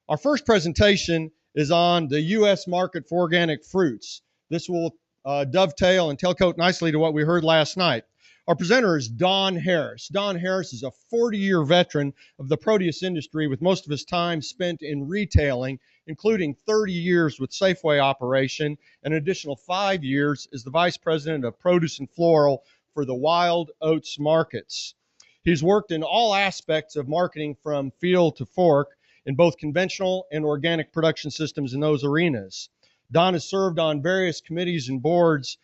Our first presentation is on the U.S. market for organic fruits. This will dovetail and tailcoat nicely to what we heard last night. Our presenter is Don Harris. Don Harris is a 40-year veteran of the produce industry with most of his time spent in retailing, including 30 years with Safeway operation and an additional 5 years as the vice president of produce and floral for the Wild Oats markets. He's worked in all aspects of marketing from field to fork in both conventional and organic production systems in those arenas. Don has served on various committees and boards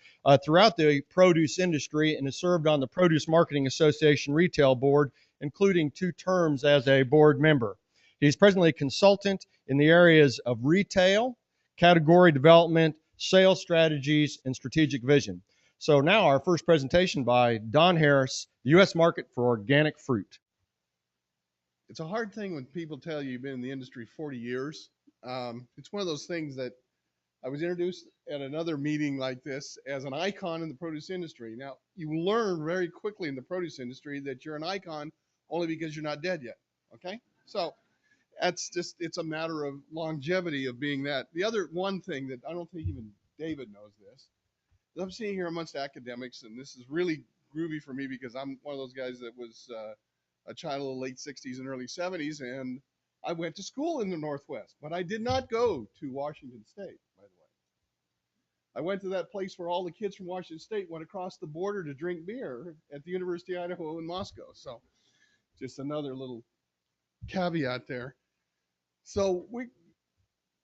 throughout the produce industry and has served on the Produce Marketing Association Retail Board, including 2 terms as a board member. He's presently a consultant in the areas of retail, category development, sales strategies, and strategic vision. So now our first presentation by Don Harris, the U.S. market for organic fruit. It's a hard thing when people tell you you've been in the industry 40 years. It's one of those things that I was introduced at another meeting like this as an icon in the produce industry. Now, you learn very quickly in the produce industry that you're an icon only because you're not dead yet, okay? So that's just, it's a matter of longevity of being that. The other one thing that I don't think even David knows this, I'm sitting here amongst academics, and this is really groovy for me because I'm one of those guys that was a child of the late 60s and early 70s, and I went to school in the Northwest, but I did not go to Washington State, by the way. I went to that place where all the kids from Washington State went across the border to drink beer at the University of Idaho in Moscow. So just another little caveat there. So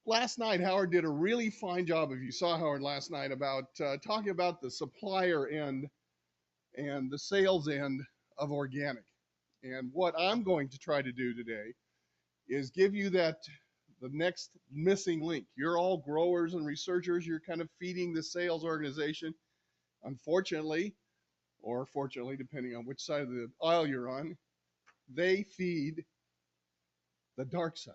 last night, Howard did a really fine job, if you saw Howard last night, about talking about the supplier end and the sales end of organic. And what I'm going to try to do today is give you the next missing link. You're all growers and researchers. You're kind of feeding the sales organization. Unfortunately, or fortunately, depending on which side of the aisle you're on, they feed the dark side,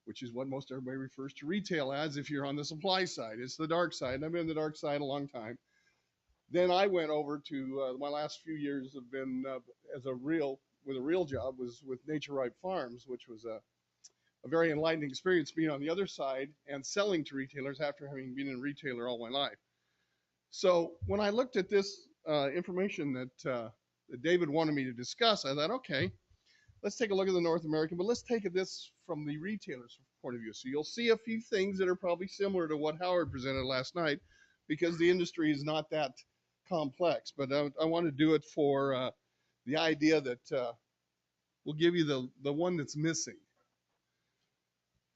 which is what most everybody refers to retail as if you're on the supply side. It's the dark side. I've been on the dark side a long time. Then I went over to my last few years have been with a real job was with Nature Ripe Farms, which was a very enlightening experience being on the other side and selling to retailers after having been a retailer all my life. So when I looked at this information that David wanted me to discuss, I thought, okay, let's take a look at the North American, but let's take this from the retailer's point of view. So you'll see a few things that are probably similar to what Howard presented last night because the industry is not that complex, but I want to do it for the idea that we'll give you the one that's missing.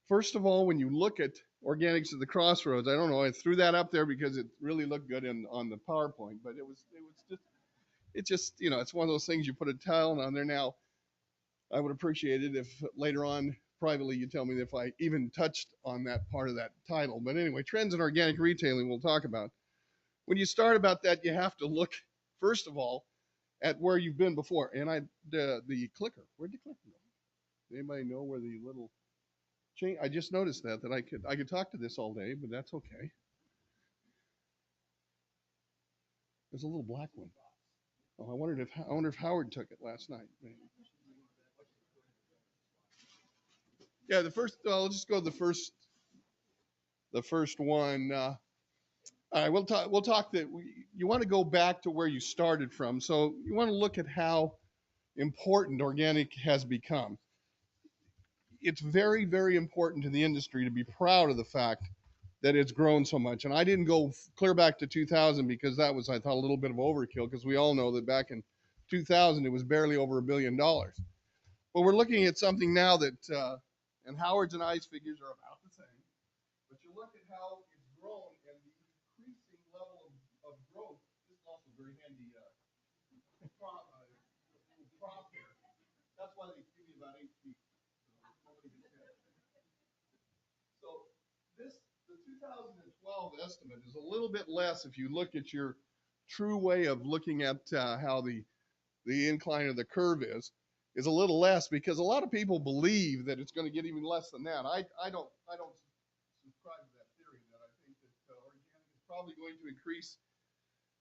First of all, when you look at organics at the crossroads, I don't know, I threw that up there because it really looked good on the PowerPoint, but it's just, you know, it's one of those things you put a tile on there. Now, I would appreciate it if later on privately you tell me if I even touched on that part of that title. But anyway, trends in organic retailing we'll talk about. When you start about that, you have to look, first of all, at where you've been before. And the clicker, where'd the clicker go? Anybody know where the little change? I just noticed that I could talk to this all day, but that's okay. There's a little black one. Oh, I wonder if Howard took it last night. Yeah, I'll just go to the first one. All right, we'll talk that you want to go back to where you started from. So you want to look at how important organic has become. It's very, very important to the industry to be proud of the fact that it's grown so much. And I didn't go clear back to 2000 because that was, I thought, a little bit of overkill because we all know that back in 2000 it was barely over $1 billion. But we're looking at something now that, and Howard's and I's figures are about the same. But you look at how it's grown and the increasing level of growth. This is also very handy prop here. That's why they give you about 8 feet. So the 2012 estimate is a little bit less if you look at your true way of looking at how the incline of the curve is a little less because a lot of people believe that it's going to get even less than that. I don't subscribe to that theory. That I think that organic is probably going to increase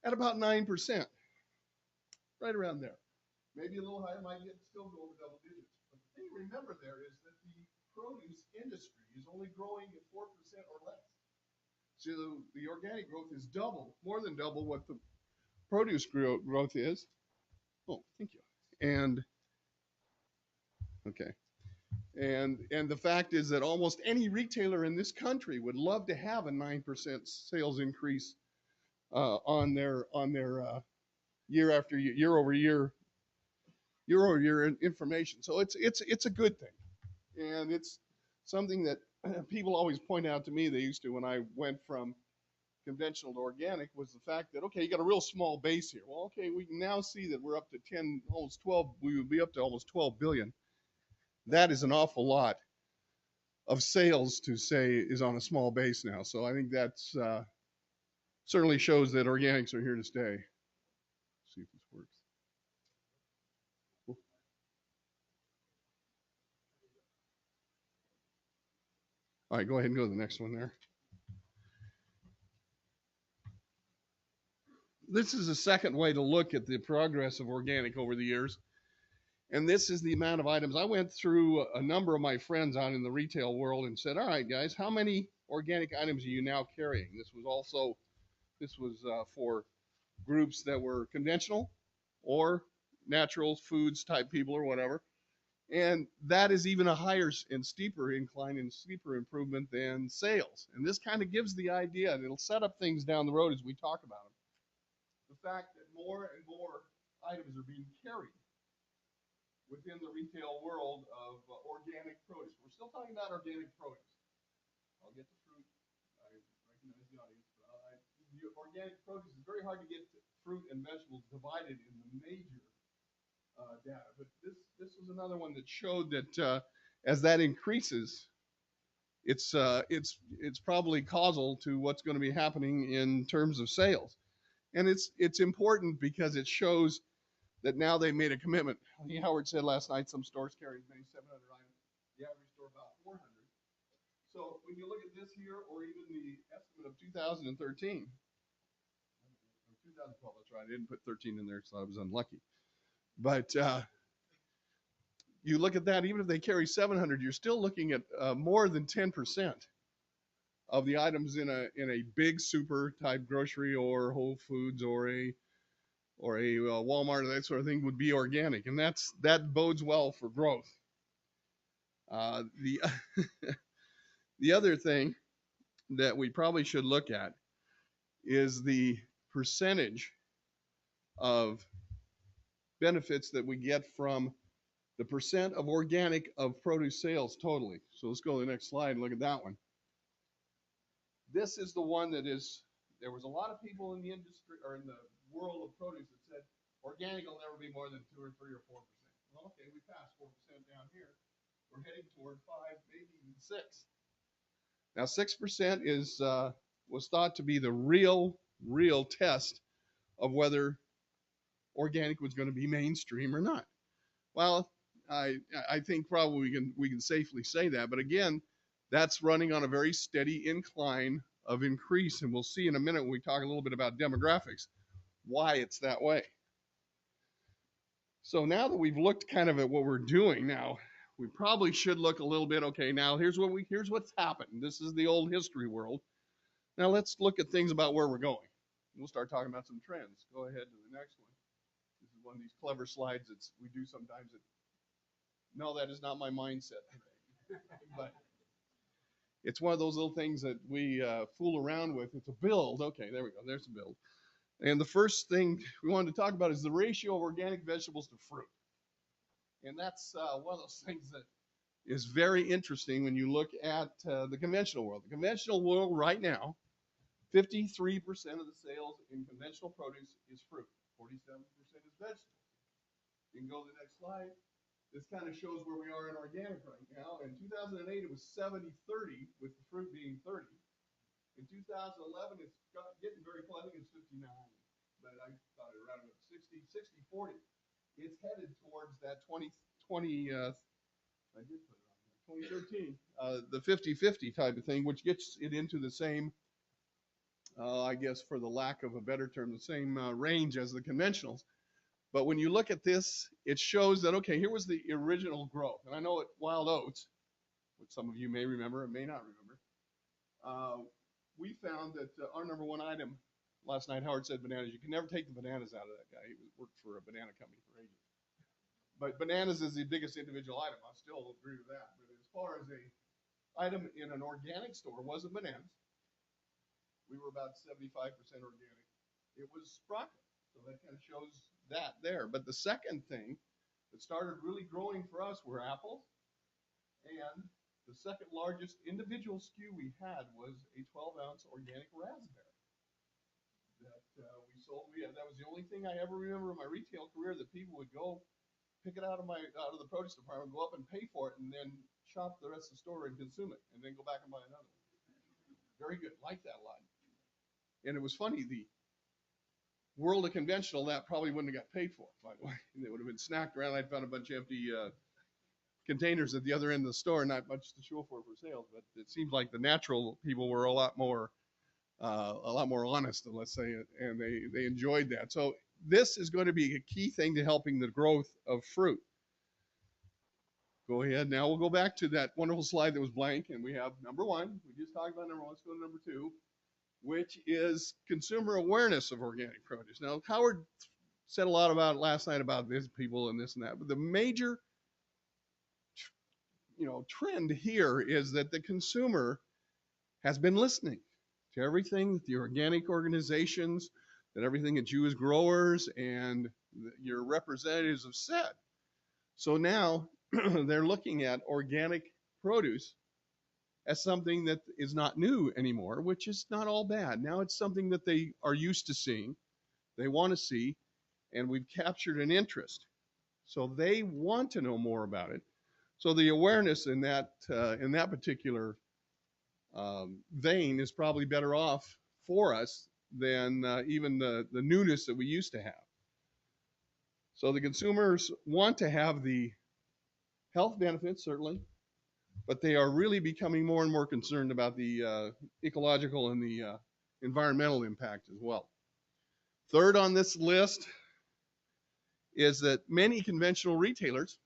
at about 9%, right around there. Maybe a little higher, might still go over double digits. But the thing to remember there is that the this industry is only growing at 4% or less. So the organic growth is double, more than double what the produce growth is. Oh, thank you. And okay. And the fact is that almost any retailer in this country would love to have a 9% sales increase on their year after year over year information. So it's a good thing, and it's something that people always point out to me. They used to when I went from conventional to organic, was the fact that, okay, you got a real small base here. Well, okay, we can now see that we're up to 10, almost 12. We would be up to almost 12 billion. That is an awful lot of sales to say is on a small base now. So I think that's certainly shows that organics are here to stay. Let's see if this works. All right, go ahead and go to the next one there. This is a second way to look at the progress of organic over the years. And this is the amount of items. I went through a number of my friends out in the retail world and said, all right, guys, how many organic items are you now carrying? This was for groups that were conventional or natural foods type people or whatever. And that is even a higher and steeper incline and steeper improvement than sales. And this kind of gives the idea, and it'll set up things down the road as we talk about them. The fact that more and more items are being carried within the retail world of organic produce. We're still talking about organic produce. I'll get to fruit. I recognize the audience. The organic produce is very hard to get fruit and vegetables divided in the major data. But this was another one that showed that as that increases, it's probably causal to what's going to be happening in terms of sales. And it's important because it shows that now they made a commitment. Howard said last night some stores carry as many 700 items, the average store about 400. So when you look at this here, or even the estimate of 2013, or 2012, that's right, I didn't put 13 in there because I was unlucky. But you look at that, even if they carry 700, you're still looking at more than 10% of the items in a big super type grocery or Whole Foods or a Walmart or that sort of thing would be organic, and that bodes well for growth. The the other thing that we probably should look at is the percentage of benefits that we get from the percent of organic of produce sales totally. So let's go to the next slide and look at that one. This is the one that is, there was a lot of people in the industry or in the world of produce that said organic will never be more than 2 or 3 or 4%. Well, okay, we passed 4% down here. We're heading toward 5, maybe even 6. Now, 6% is was thought to be the real test of whether organic was going to be mainstream or not. Well, I think probably we can safely say that. But again, that's running on a very steady incline of increase, and we'll see in a minute when we talk a little bit about demographics why it's that way. So now that we've looked kind of at what we're doing now, we probably should look a little bit, okay, now here's what's happened. This is the old history world. Now let's look at things about where we're going. We'll start talking about some trends. Go ahead to the next one. This is one of these clever slides that we do sometimes. No, that is not my mindset today. But it's one of those little things that we fool around with. It's a build. Okay, there we go. There's a build. And the first thing we wanted to talk about is the ratio of organic vegetables to fruit. And that's one of those things that is very interesting when you look at the conventional world. The conventional world right now, 53% of the sales in conventional produce is fruit. 47% is vegetables. You can go to the next slide. This kind of shows where we are in organic right now. In 2008, it was 70-30, with the fruit being 30. In 2011, it's getting very close. I think it's 59, but I thought it around 60-40. It's headed towards that 2013, the 50-50 type of thing, which gets it into the same, I guess for the lack of a better term, the same range as the conventionals. But when you look at this, it shows that, okay, here was the original growth. And I know at Wild Oats, which some of you may remember and may not remember, we found that our number one item last night, Howard said bananas. You can never take the bananas out of that guy. He worked for a banana company for ages. But bananas is the biggest individual item. I still agree with that. But as far as a item in an organic store wasn't bananas. We were about 75% organic. It was broccoli. So that kind of shows that there. But the second thing that started really growing for us were apples. And the second largest individual SKU we had was a 12-ounce organic raspberry that we sold. That was the only thing I ever remember in my retail career that people would go pick it out of the produce department, go up and pay for it, and then shop the rest of the store and consume it, and then go back and buy another one. Very good, like that a lot. And it was funny, the world of conventional, that probably wouldn't have got paid for, by the way. They would have been snacked around. I'd found a bunch of empty containers at the other end of the store, not much to show for sales. But it seems like the natural people were a lot more honest, let's say, and they enjoyed that. So this is going to be a key thing to helping the growth of fruit. Go ahead. Now we'll go back to that wonderful slide that was blank, and we have number one. We just talked about number one. Let's go to number two, which is consumer awareness of organic produce. Now, Howard said a lot about last night about this people and this and that, but the major, trend here is that the consumer has been listening to everything that the organic organizations, that everything that you as growers and your representatives have said. So now they're looking at organic produce as something that is not new anymore, which is not all bad. Now it's something that they are used to seeing, they want to see, and we've captured an interest. So they want to know more about it. So the awareness in that particular vein is probably better off for us than even the newness that we used to have. So the consumers want to have the health benefits, certainly, but they are really becoming more and more concerned about the ecological and the environmental impact as well. Third on this list is that many conventional retailers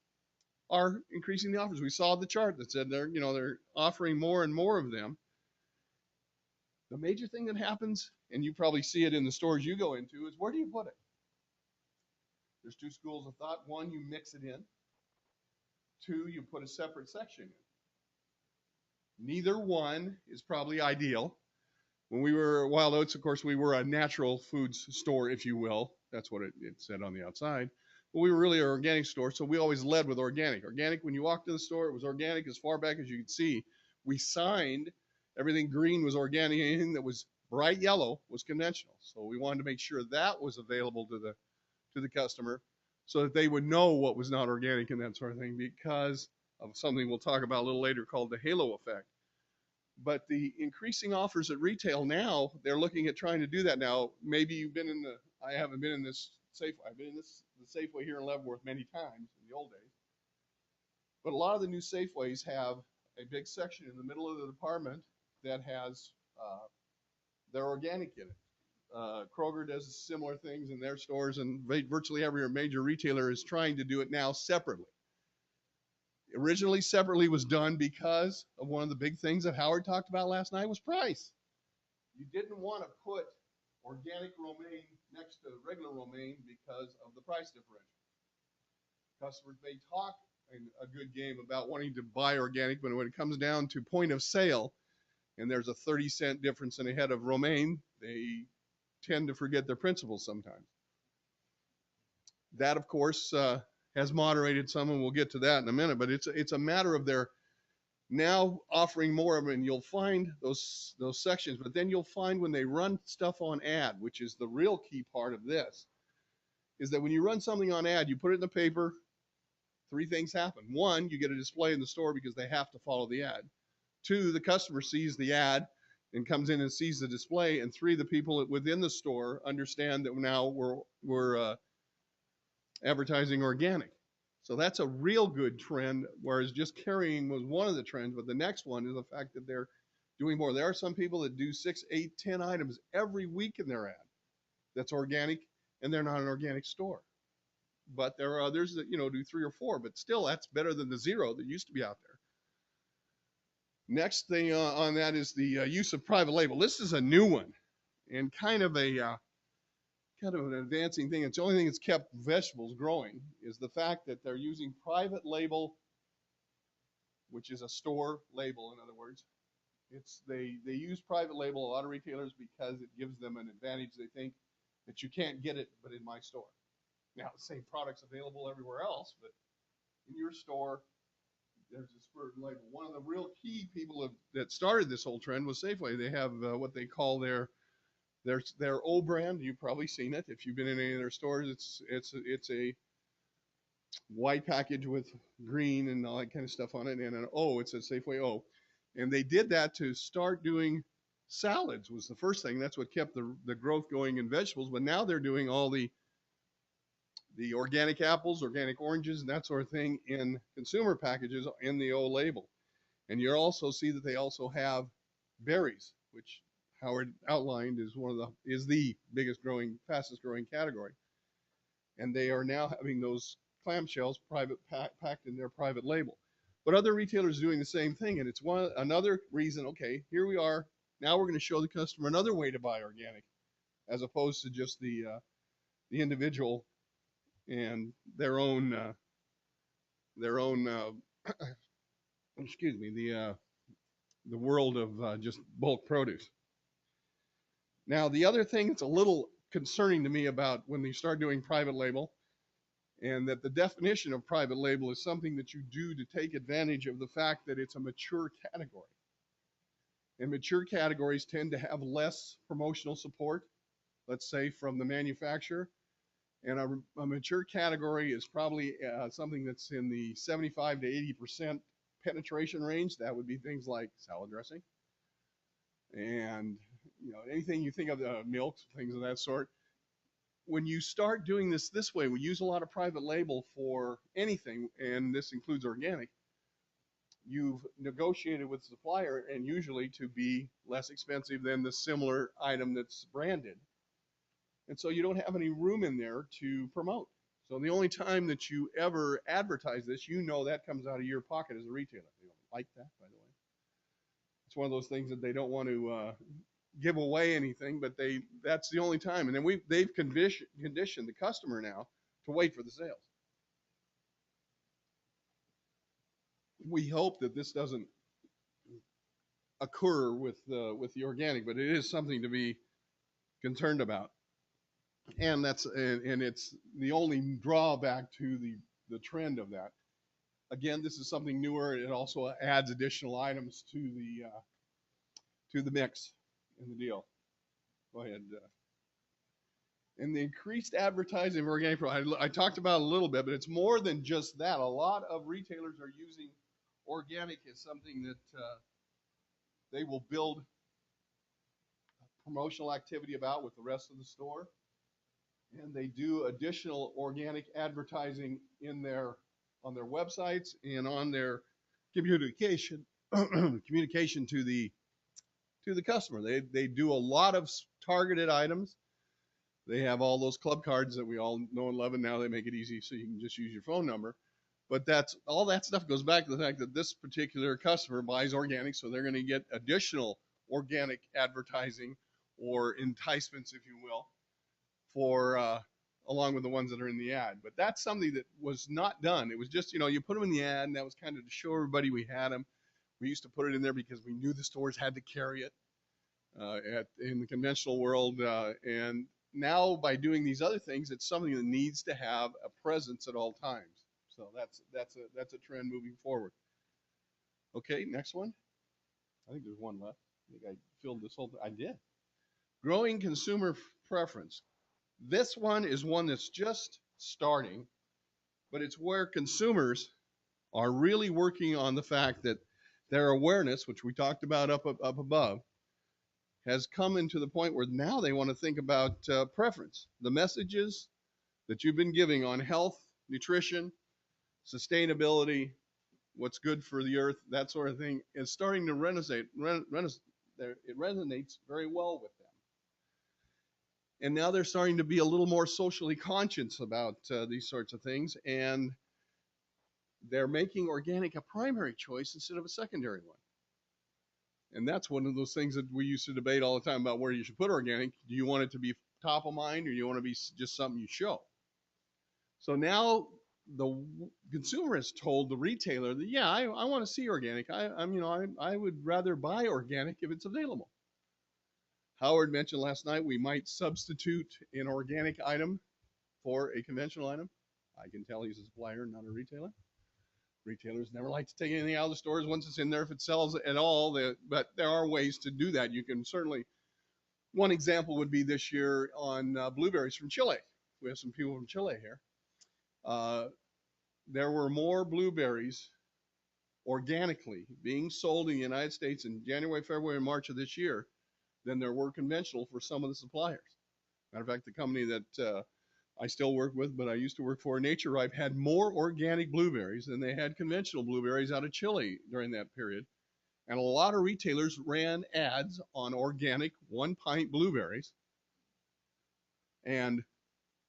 are increasing the offers. We saw the chart that said they're offering more and more of them. The major thing that happens, and you probably see it in the stores you go into, is where do you put it? There's two schools of thought. One, you mix it in. Two, you put a separate section in. Neither one is probably ideal. When we were Wild Oats, of course, we were a natural foods store, if you will. That's what it said on the outside. But we were really an organic store, so we always led with organic. Organic, when you walked in the store, it was organic as far back as you could see. We signed everything green was organic, anything that was bright yellow was conventional. So we wanted to make sure that was available to the customer so that they would know what was not organic and that sort of thing, because of something we'll talk about a little later called the halo effect. But the increasing offers at retail now, they're looking at trying to do that now. Maybe you've been in I haven't been in this Safeway. I've been in the Safeway here in Leavenworth many times in the old days. But a lot of the new Safeways have a big section in the middle of the department that has their organic in it. Kroger does similar things in their stores, and virtually every major retailer is trying to do it now separately. Originally, separately was done because of one of the big things that Howard talked about last night was price. You didn't want to put organic romaine next to regular romaine because of the price differential. Customers may talk a good game about wanting to buy organic, but when it comes down to point of sale, and there's a 30-cent difference in a head of romaine, they tend to forget their principles sometimes. That, of course, has moderated some, and we'll get to that in a minute, but it's a matter of their now offering more of it, and you'll find those sections, but then you'll find when they run stuff on ad, which is the real key part of this, is that when you run something on ad, you put it in the paper, three things happen. One, you get a display in the store because they have to follow the ad. Two, the customer sees the ad and comes in and sees the display. And three, the people within the store understand that now we're advertising organic. So that's a real good trend, whereas just carrying was one of the trends. But the next one is the fact that they're doing more. There are some people that do 6, 8, 10 items every week in their ad that's organic, and they're not an organic store. But there are others that, do 3 or 4, but still that's better than the 0 that used to be out there. Next thing on that is the use of private label. This is a new one and kind of an advancing thing. It's the only thing that's kept vegetables growing is the fact that they're using private label, which is a store label, in other words. They use private label, a lot of retailers, because it gives them an advantage. They think that you can't get it but in my store. Now, the same product's available everywhere else, but in your store, there's a certain label. One of the real key people that started this whole trend was Safeway. They have what they call their O brand. You've probably seen it if you've been in any of their stores. It's a white package with green and all that kind of stuff on it, and an O. It says Safeway O, and they did that to start doing salads. Was the first thing. That's what kept the growth going in vegetables. But now they're doing all the organic apples, organic oranges, and that sort of thing in consumer packages in the O label. And you also see that they also have berries, which Howard outlined is the fastest growing category. And they are now having those clamshells packed in their private label. But other retailers are doing the same thing, and it's another reason. Okay, here we are. Now we're going to show the customer another way to buy organic, as opposed to just the individual and their own excuse me, the world of just bulk produce. Now, the other thing that's a little concerning to me about when you start doing private label, and that the definition of private label is something that you do to take advantage of the fact that it's a mature category. And mature categories tend to have less promotional support, let's say, from the manufacturer. And a mature category is probably something that's in the 75 to 80% penetration range. That would be things like salad dressing and anything you think of, milks, things of that sort. When you start doing this way, we use a lot of private label for anything, and this includes organic. You've negotiated with the supplier, and usually to be less expensive than the similar item that's branded. And so you don't have any room in there to promote. So the only time that you ever advertise this, that comes out of your pocket as a retailer. They don't like that, by the way. It's one of those things that they don't want to give away anything, but that's the only time. And then they've conditioned the customer now to wait for the sales. We hope that this doesn't occur with the organic, but it is something to be concerned about. And it's the only drawback to the trend of that. Again, this is something newer. It also adds additional items to the mix in the deal. Go ahead. And the increased advertising of organic, I talked about a little bit, but it's more than just that. A lot of retailers are using organic as something that they will build promotional activity about with the rest of the store. And they do additional organic advertising on their websites and on their communication to the customer. They do a lot of targeted items. They have all those club cards that we all know and love, and now they make it easy so you can just use your phone number. But all that stuff goes back to the fact that this particular customer buys organic, so they're going to get additional organic advertising or enticements, if you will, for along with the ones that are in the ad. But that's something that was not done. It was just, you put them in the ad, and that was kind of to show everybody we had them. We used to put it in there because we knew the stores had to carry it in the conventional world. And now by doing these other things, it's something that needs to have a presence at all times. So that's a trend moving forward. Okay, next one. I think there's one left. I think I filled this whole thing. I did. Growing consumer preference. This one is one that's just starting, but it's where consumers are really working on the fact that their awareness, which we talked about up above, has come into the point where now they want to think about preference. The messages that you've been giving on health, nutrition, sustainability, what's good for the earth, that sort of thing, is starting to resonate. It resonates very well with them. And now they're starting to be a little more socially conscious about these sorts of things, and they're making organic a primary choice instead of a secondary one. And that's one of those things that we used to debate all the time about where you should put organic. Do you want it to be top of mind, or do you want to be just something you show? So now the consumer has told the retailer that, yeah, I want to see organic. I would rather buy organic if it's available. Howard mentioned last night we might substitute an organic item for a conventional item. I can tell he's a supplier, not a retailer. Retailers never like to take anything out of the stores once it's in there if it sells at all. But there are ways to do that. You can certainly, one example would be this year on blueberries from Chile. We have some people from Chile here. There were more blueberries organically being sold in the United States in January, February, and March of this year than there were conventional for some of the suppliers. Matter of fact, the company that I still work with, but I used to work for, Nature Ripe, had more organic blueberries than they had conventional blueberries out of Chile during that period. And a lot of retailers ran ads on organic 1-pint blueberries and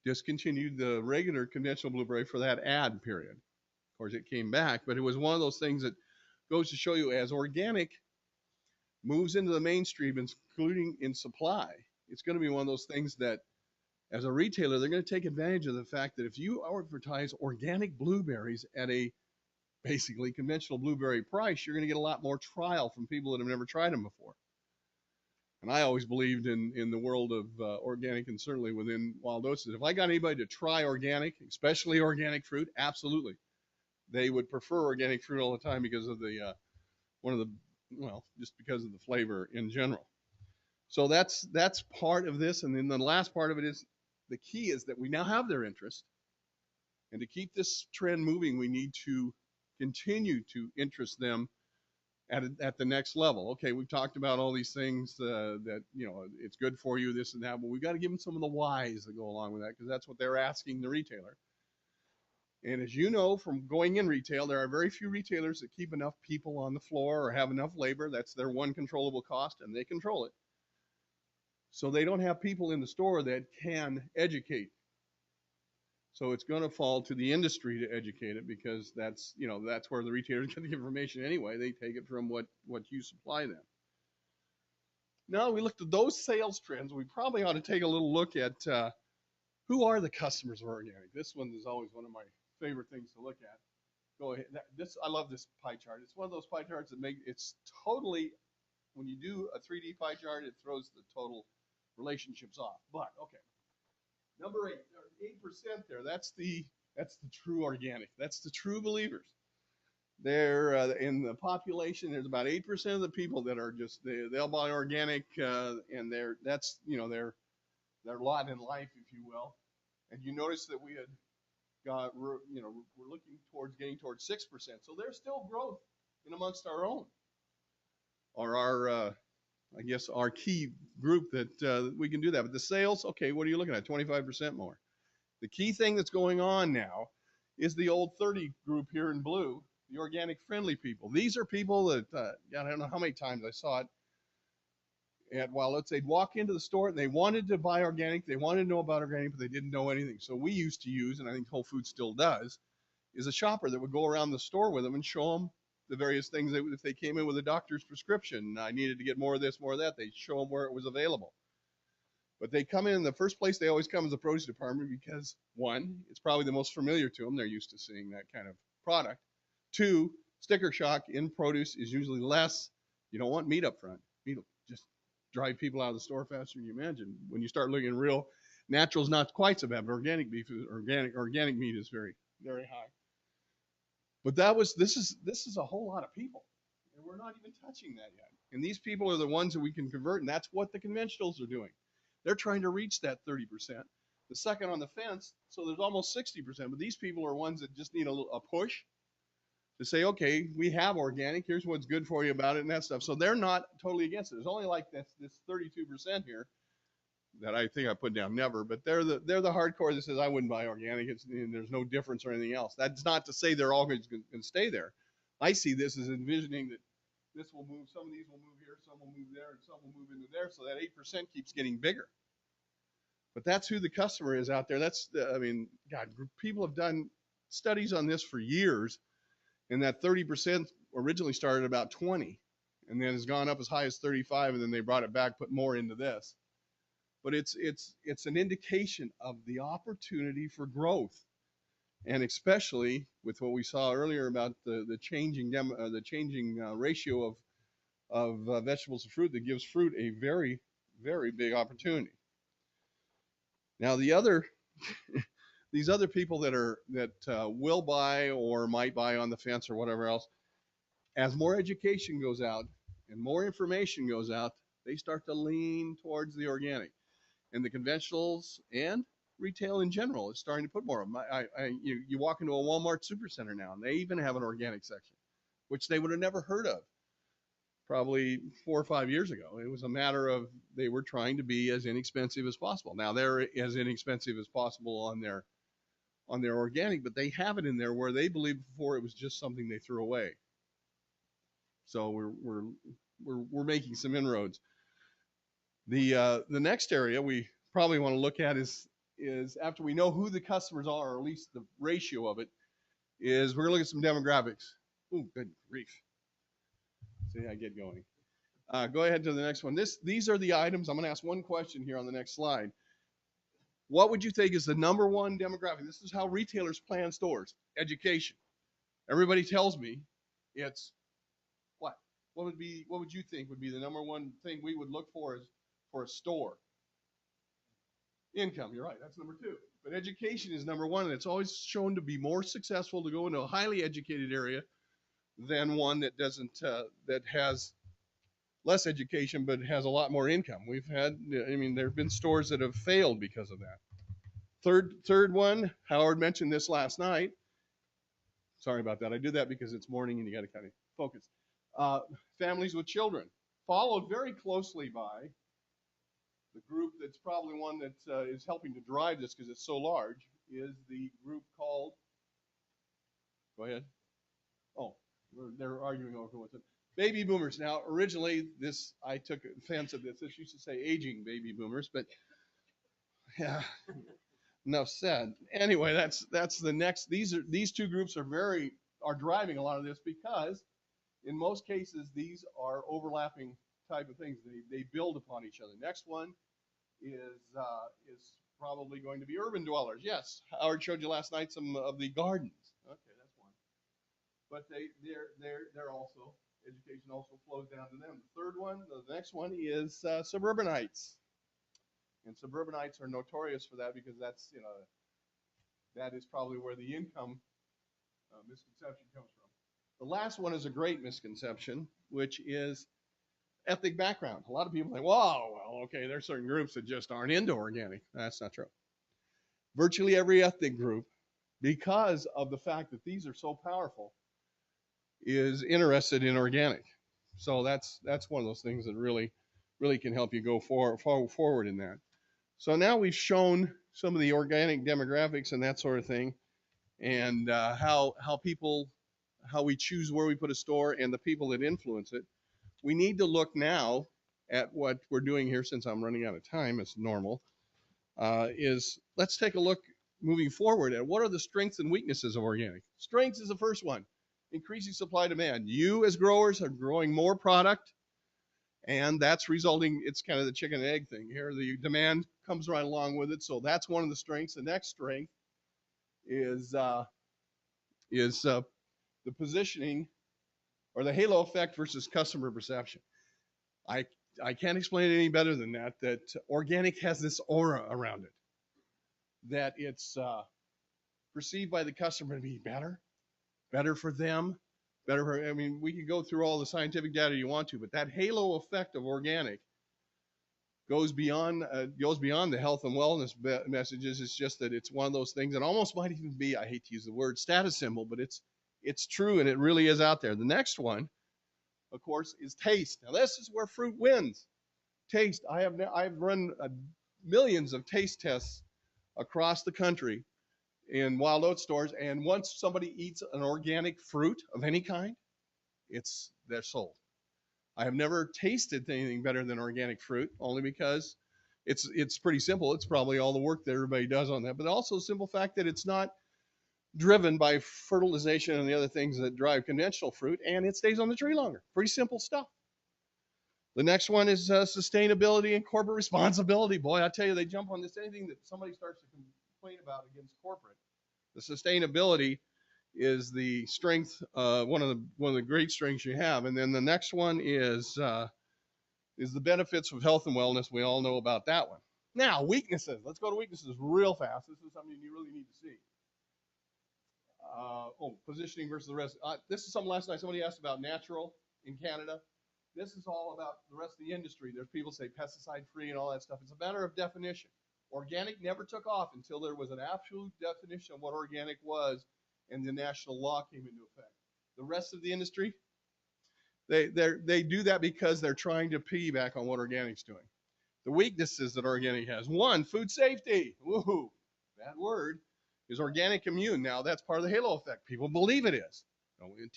discontinued the regular conventional blueberry for that ad period. Of course, it came back, but it was one of those things that goes to show you, as organic moves into the mainstream, including in supply, it's going to be one of those things that, as a retailer, they're going to take advantage of the fact that if you advertise organic blueberries at a basically conventional blueberry price, you're going to get a lot more trial from people that have never tried them before. And I always believed in the world of organic, and certainly within Wild Oats, if I got anybody to try organic, especially organic fruit, absolutely. They would prefer organic fruit all the time because of the just because of the flavor in general. So that's part of this. And then the last part of it is, the key is that we now have their interest. And to keep this trend moving, we need to continue to interest them at the next level. Okay, we've talked about all these things that, it's good for you, this and that, but we've got to give them some of the whys that go along with that, because that's what they're asking the retailer. And as you know from going in retail, there are very few retailers that keep enough people on the floor or have enough labor. That's their one controllable cost, and they control it. So they don't have people in the store that can educate. So it's going to fall to the industry to educate it, because that's where the retailers get the information anyway. They take it from what you supply them. Now we looked at those sales trends. We probably ought to take a little look at who are the customers of organic. This one is always one of my favorite things to look at. Go ahead. I love this pie chart. It's one of those pie charts that it's totally, when you do a 3D pie chart, it throws the total relationships off. But okay, number 8% there. That's the true organic. That's the true believers. They're in the population. There's about 8% of the people that are just they'll buy organic, and that's their lot in life, if you will. And you notice that we had we're looking towards getting towards 6%. So there's still growth in amongst our own, or our I guess our key group that we can do that. But the sales, okay, what are you looking at? 25% more. The key thing that's going on now is the old 30 group here in blue, the organic friendly people. These are people that, I don't know how many times I saw it. They'd walk into the store and they wanted to buy organic, they wanted to know about organic, but they didn't know anything. So we used to use, and I think Whole Foods still does, is a shopper that would go around the store with them and show them the various things. If they came in with a doctor's prescription, I needed to get more of this, more of that, they'd show them where it was available. But they come in the first place, they always come as the produce department, because one, it's probably the most familiar to them. They're used to seeing that kind of product. Two, sticker shock in produce is usually less. You don't want meat up front. Meat will just drive people out of the store faster than you imagine. When you start looking at real, natural is not quite so bad, but organic beef, organic meat is very, very high. But this is a whole lot of people, and we're not even touching that yet. And these people are the ones that we can convert, and that's what the conventionals are doing. They're trying to reach that 30%. The second on the fence, so there's almost 60%. But these people are ones that just need a push to say, okay, we have organic. Here's what's good for you about it and that stuff. So they're not totally against it. There's only like this 32% here that I think I put down never. But they're the hardcore that says I wouldn't buy organic. There's no difference or anything else. That's not to say they're all going to stay there. I see this as envisioning that this will move, some of these will move here, some will move there, and some will move into there, so that 8% keeps getting bigger. But that's who the customer is out there. God, people have done studies on this for years, and that 30% originally started about 20, and then has gone up as high as 35, and then they brought it back, put more into this. But it's an indication of the opportunity for growth, and especially with what we saw earlier about the changing ratio of vegetables to fruit, that gives fruit a very, very big opportunity. Now the other these other people that will buy or might buy on the fence or whatever else, as more education goes out and more information goes out, they start to lean towards the organic, and the conventionals and retail in general is starting to put more of them. You walk into a Walmart supercenter now, and they even have an organic section, which they would have never heard of probably 4 or 5 years ago. It was a matter of they were trying to be as inexpensive as possible. Now they're as inexpensive as possible on their organic, but they have it in there where they believed before it was just something they threw away. So we're making some inroads. The next area we probably want to look at is after we know who the customers are, or at least the ratio of it, is we're gonna look at some demographics. Oh, good grief. See, I get going. Go ahead to the next one. These are the items. I'm gonna ask one question here on the next slide. What would you think is the number one demographic? This is how retailers plan stores. Education. Everybody tells me it's what? What would you think would be the number one thing we would look for for a store? Income, you're right, that's number 2. But education is number 1, and it's always shown to be more successful to go into a highly educated area than one that doesn't, that has less education but has a lot more income. We've had, I mean, there have been stores that have failed because of that. Third one, Howard mentioned this last night. Sorry about that. I do that because it's morning and you got to kind of focus. Families with children, followed very closely by the group that's probably one that is helping to drive this because it's so large, is the group called, go ahead. Oh, they're arguing over what's it. Baby boomers. Now, originally, I took offense at this. This used to say aging baby boomers, but yeah, enough said. Anyway, that's the next. These two groups are driving a lot of this because, in most cases, these are overlapping type of things. They build upon each other. Next one is probably going to be urban dwellers. Yes, Howard showed you last night some of the gardens. Okay, that's one. But they're also, education also flows down to them. The next one is suburbanites. And suburbanites are notorious for that because that's, that is probably where the income misconception comes from. The last one is a great misconception, which is ethnic background. A lot of people think, wow, well, okay, there's certain groups that just aren't into organic. That's not true. Virtually every ethnic group, because of the fact that these are so powerful, is interested in organic. So that's one of those things that really can help you go forward in that. So now we've shown some of the organic demographics and that sort of thing, and how we choose where we put a store and the people that influence it. We need to look now at what we're doing here, since I'm running out of time as normal, is let's take a look moving forward at what are the strengths and weaknesses of organic. Strengths is the first one, increasing supply demand. You as growers are growing more product, and that's resulting, it's kind of the chicken and egg thing here. The demand comes right along with it, so that's one of the strengths. The next strength is the positioning, or the halo effect versus customer perception. I can't explain it any better than that organic has this aura around it, that it's perceived by the customer to be better for them, I mean, we can go through all the scientific data you want to, but that halo effect of organic goes beyond the health and wellness messages. It's just that it's one of those things that almost might even be, I hate to use the word status symbol, but it's true, and it really is out there. The next one, of course, is taste. Now this is where fruit wins. Taste. I've run millions of taste tests across the country in wild oat stores, and once somebody eats an organic fruit of any kind, they're sold. I have never tasted anything better than organic fruit, only because it's pretty simple. It's probably all the work that everybody does on that, but also the simple fact that it's not driven by fertilization and the other things that drive conventional fruit, and it stays on the tree longer. Pretty simple stuff. The next one is sustainability and corporate responsibility. Boy, I tell you, they jump on this. Anything that somebody starts to complain about against corporate, the sustainability is the strength, one of the great strengths you have. And then the next one is the benefits of health and wellness. We all know about that one. Now, weaknesses. Let's go to weaknesses real fast. This is something you really need to see. Positioning versus the rest. This is something last night somebody asked about natural in Canada. This is all about the rest of the industry. There's people say pesticide free and all that stuff. It's a matter of definition. Organic never took off until there was an absolute definition of what organic was and the national law came into effect. The rest of the industry, they do that because they're trying to piggyback on what organic's doing. The weaknesses that organic has. One, food safety. Woohoo, that word is organic immune. Now that's part of the halo effect. People believe it is. It only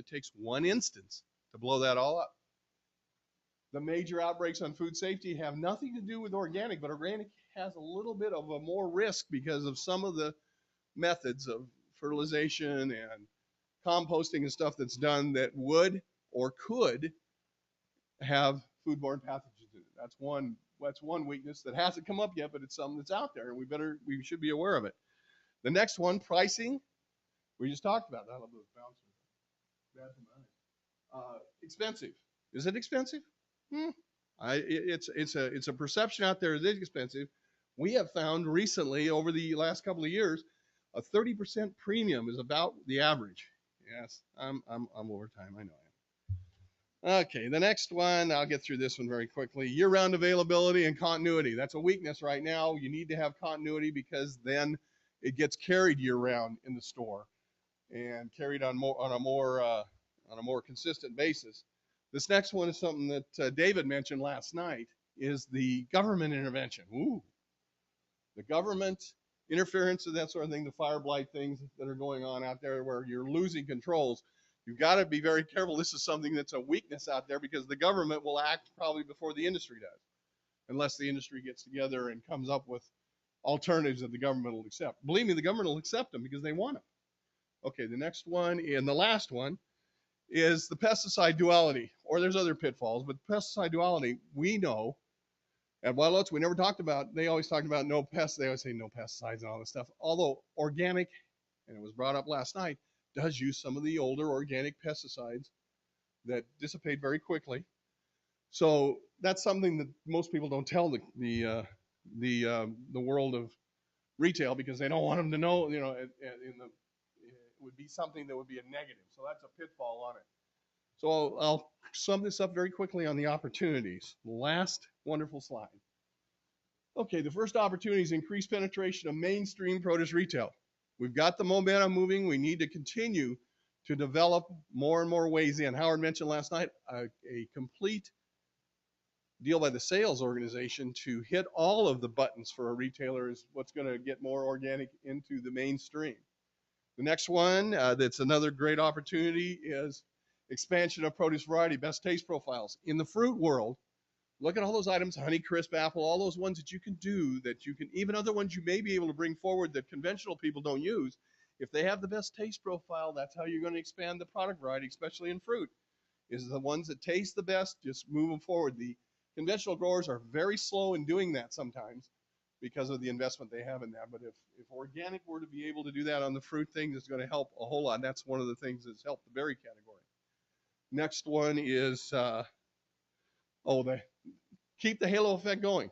takes one instance to blow that all up. The major outbreaks on food safety have nothing to do with organic, but organic has a little bit of a more risk because of some of the methods of fertilization and composting and stuff that's done that would or could have foodborne pathogens in it. That's one weakness that hasn't come up yet, but it's something that's out there, and we should be aware of it. The next one, pricing. We just talked about that. I love those bouncers. Expensive. Is it expensive? It's a perception out there that it's expensive. We have found recently, over the last couple of years, a 30% premium is about the average. Yes, I'm over time. I know I am. Okay, the next one, I'll get through this one very quickly. Year-round availability and continuity. That's a weakness right now. You need to have continuity because then it gets carried year-round in the store and carried on a more consistent basis. This next one is something that David mentioned last night, is the government intervention. Ooh, the government interference and that sort of thing, the fire blight things that are going on out there where you're losing controls. You've got to be very careful. This is something that's a weakness out there because the government will act probably before the industry does, unless the industry gets together and comes up with alternatives that the government will accept. Believe me, the government will accept them because they want them. Okay, the next one and the last one is the pesticide duality, or there's other pitfalls, but pesticide duality, we know at Wild Oats, we never talked about, they always talked about no pests, they always say no pesticides and all this stuff, although organic, and it was brought up last night, does use some of the older organic pesticides that dissipate very quickly. So that's something that most people don't tell the world of retail because they don't want them to know, it would be something that would be a negative. So that's a pitfall on it. So I'll sum this up very quickly on the opportunities. Last wonderful slide. Okay, the first opportunity is increased penetration of mainstream produce retail. We've got the momentum moving. We need to continue to develop more and more ways in. Howard mentioned last night a complete deal by the sales organization to hit all of the buttons for a retailer is what's going to get more organic into the mainstream. The next one that's another great opportunity is expansion of produce variety, best taste profiles. In the fruit world, look at all those items, honey, crisp, apple, all those ones that you can do, that you can, even other ones you may be able to bring forward that conventional people don't use. If they have the best taste profile, that's how you're going to expand the product variety, especially in fruit, is the ones that taste the best, just move them forward. The conventional growers are very slow in doing that sometimes because of the investment they have in that. But if organic were to be able to do that on the fruit thing, it's going to help a whole lot. And that's one of the things that's helped the berry category. Next one is, keep the halo effect going.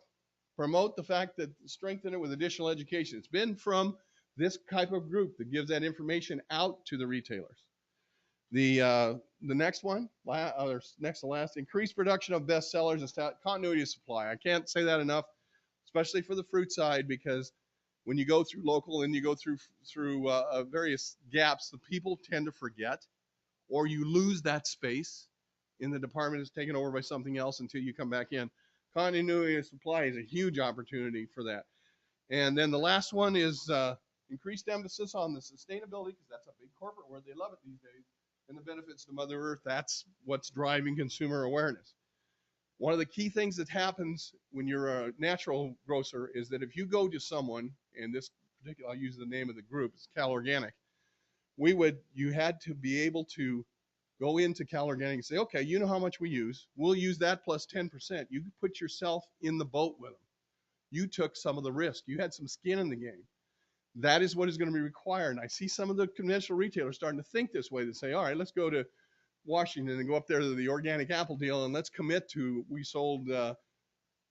Promote the fact that strengthen it with additional education. It's been from this type of group that gives that information out to the retailers. The next one, or next to last, increased production of bestsellers and continuity of supply. I can't say that enough, especially for the fruit side, because when you go through local and you go through various gaps, the people tend to forget, or you lose that space in the department is taken over by something else until you come back in. Continuity of supply is a huge opportunity for that. And then the last one is increased emphasis on the sustainability, because that's a big corporate word. They love it these days. And the benefits to Mother Earth, that's what's driving consumer awareness. One of the key things that happens when you're a natural grocer is that if you go to someone, and this particular, I'll use the name of the group, it's eOrganic, you had to be able to Go into Cal Organic and say, okay, you know how much we use. We'll use that plus 10%. You put yourself in the boat with them. You took some of the risk. You had some skin in the game. That is what is going to be required. And I see some of the conventional retailers starting to think this way. They say, all right, let's go to Washington and go up there to the organic apple deal and let's commit to, we sold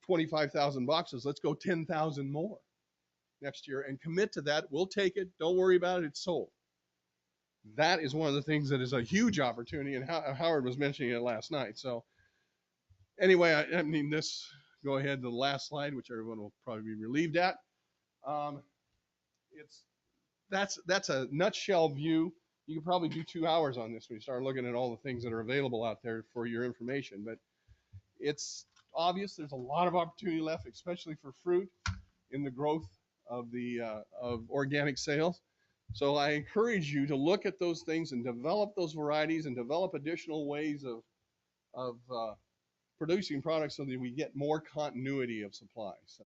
25,000 boxes. Let's go 10,000 more next year and commit to that. We'll take it. Don't worry about it. It's sold. That is one of the things that is a huge opportunity, and Howard was mentioning it last night. So anyway, I mean, this, go ahead to the last slide, which everyone will probably be relieved at. That's a nutshell view. You could probably do 2 hours on this when you start looking at all the things that are available out there for your information. But it's obvious there's a lot of opportunity left, especially for fruit, in the growth of the of organic sales. So I encourage you to look at those things and develop those varieties and develop additional ways of producing products so that we get more continuity of supply. So